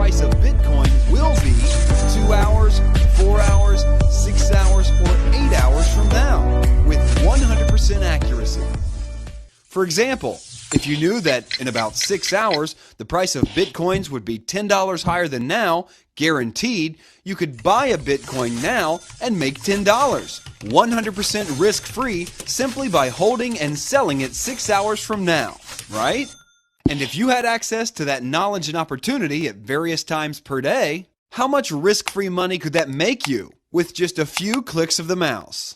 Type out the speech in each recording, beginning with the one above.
price of Bitcoin will be 2 hours, 4 hours, 6 hours, or 8 hours from now with 100% accuracy. For example, if you knew that in about 6 hours the price of Bitcoins would be $10 higher than now, guaranteed, you could buy a Bitcoin now and make $10, 100% risk-free, simply by holding and selling it 6 hours from now, right? And if you had access to that knowledge and opportunity at various times per day, how much risk-free money could that make you with just a few clicks of the mouse?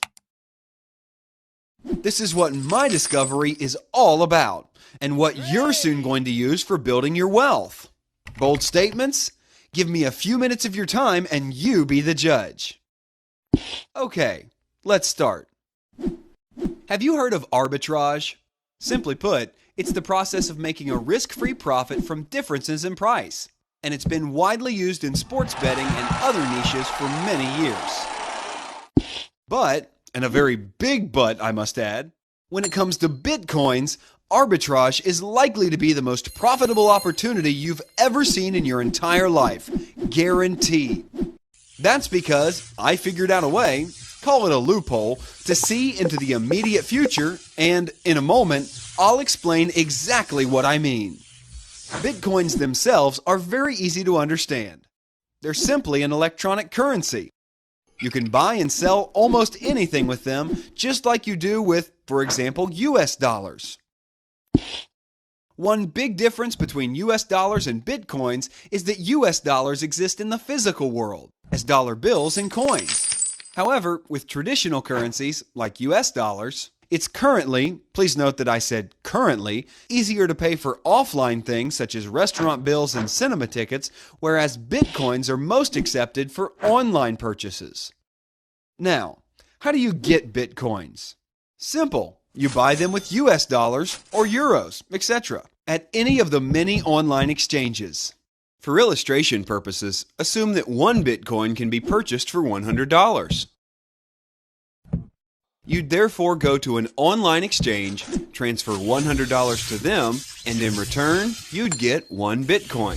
This is what my discovery is all about, and what you're soon going to use for building your wealth. Bold statements? Give me a few minutes of your time and you be the judge. Okay, let's start. Have you heard of arbitrage? Simply put, it's the process of making a risk-free profit from differences in price, and it's been widely used in sports betting and other niches for many years. But, and a very big but I must add, when it comes to Bitcoins, arbitrage is likely to be the most profitable opportunity you've ever seen in your entire life. Guaranteed. That's because I figured out a way, call it a loophole, to see into the immediate future, and in a moment, I'll explain exactly what I mean. Bitcoins themselves are very easy to understand. They're simply an electronic currency. You can buy and sell almost anything with them, just like you do with, for example, US dollars. One big difference between US dollars and Bitcoins is that US dollars exist in the physical world, as dollar bills and coins. However, with traditional currencies, like US dollars, it's currently, please note that I said currently, easier to pay for offline things such as restaurant bills and cinema tickets, whereas Bitcoins are most accepted for online purchases. Now, how do you get Bitcoins? Simple. You buy them with US dollars or euros, etc. at any of the many online exchanges. For illustration purposes, assume that one Bitcoin can be purchased for $100. You'd therefore go to an online exchange, transfer $100 to them, and in return, you'd get 1 Bitcoin.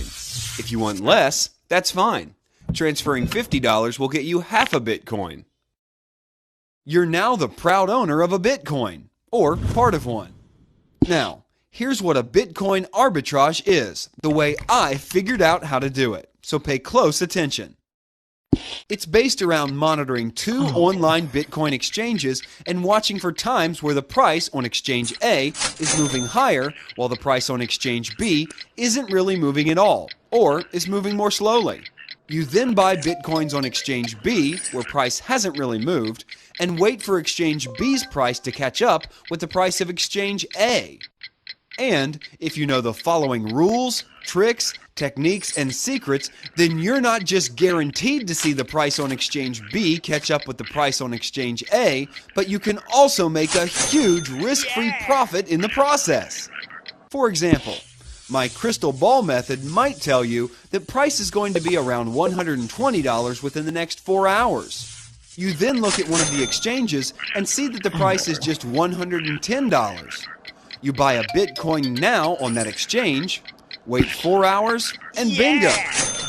If you want less, that's fine. Transferring $50 will get you half a Bitcoin. You're now the proud owner of a Bitcoin, or part of one. Now, here's what a Bitcoin arbitrage is, the way I figured out how to do it, so pay close attention. It's based around monitoring 2 online Bitcoin exchanges and watching for times where the price on exchange A is moving higher while the price on exchange B isn't really moving at all, or is moving more slowly. You then buy Bitcoins on exchange B, where price hasn't really moved, and wait for exchange B's price to catch up with the price of exchange A. And if you know the following rules, tricks, techniques, and secrets, then you're not just guaranteed to see the price on exchange B catch up with the price on exchange A, but you can also make a huge risk-free profit in the process. For example, my crystal ball method might tell you that price is going to be around $120 within the next 4 hours. You then look at one of the exchanges and see that the price is just $110. You buy a Bitcoin now on that exchange, wait 4 hours, and bingo!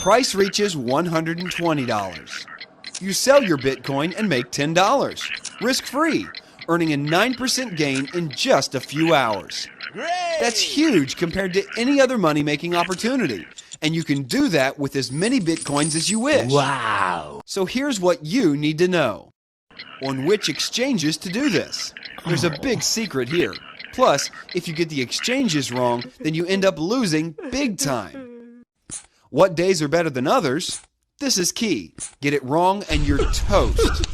Price reaches $120. You sell your Bitcoin and make $10, risk-free, earning a 9% gain in just a few hours. That's huge compared to any other money-making opportunity, and you can do that with as many Bitcoins as you wish. Wow! So here's what you need to know. On which exchanges to do this? There's a big secret here. Plus, if you get the exchanges wrong, then you end up losing big time. What days are better than others? This is key. Get it wrong and you're toast.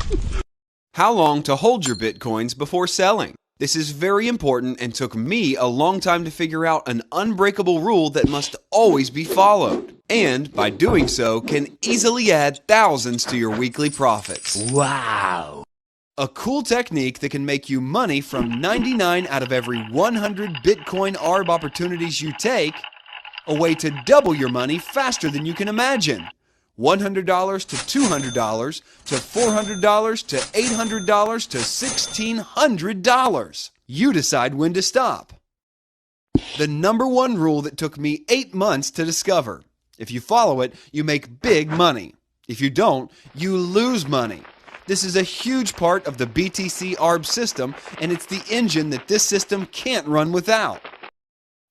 How long to hold your Bitcoins before selling? This is very important and took me a long time to figure out an unbreakable rule that must always be followed. And by doing so, can easily add thousands to your weekly profits. Wow! A cool technique that can make you money from 99 out of every 100 Bitcoin ARB opportunities you take. A way to double your money faster than you can imagine. $100 to $200 to $400 to $800 to $1,600. You decide when to stop. The number one rule that took me 8 months to discover. If you follow it, you make big money. If you don't, you lose money. This is a huge part of the BTC ARB system, and it's the engine that this system can't run without.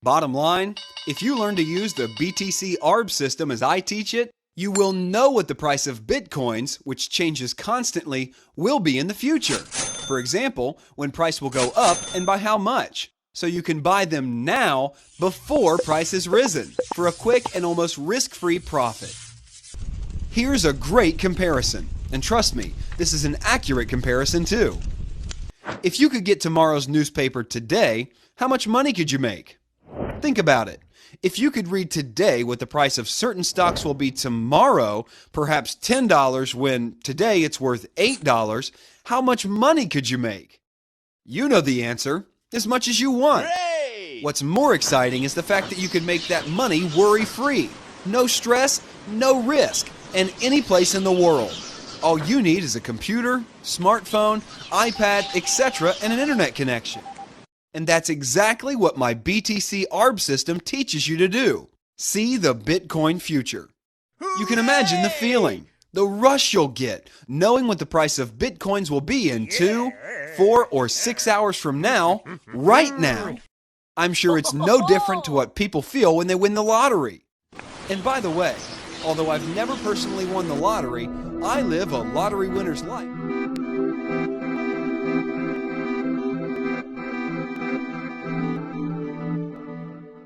Bottom line, if you learn to use the BTC ARB system as I teach it, you will know what the price of Bitcoins, which changes constantly, will be in the future. For example, when price will go up and by how much. So you can buy them now before price has risen for a quick and almost risk-free profit. Here's a great comparison, and trust me, this is an accurate comparison too. If you could get tomorrow's newspaper today, how much money could you make? Think about it. If you could read today what the price of certain stocks will be tomorrow, perhaps $10 when today it's worth $8, how much money could you make? You know the answer, as much as you want. Hooray! What's more exciting is the fact that you can make that money worry-free. No stress, no risk, and any place in the world. All you need is a computer, smartphone, iPad, etc., and an internet connection. And that's exactly what my BTC ARB system teaches you to do. See the Bitcoin future. You can imagine the feeling, the rush you'll get, knowing what the price of Bitcoins will be in 2, 4, or 6 hours from now, right now. I'm sure it's no different to what people feel when they win the lottery. And by the way, although I've never personally won the lottery, I live a lottery winner's life.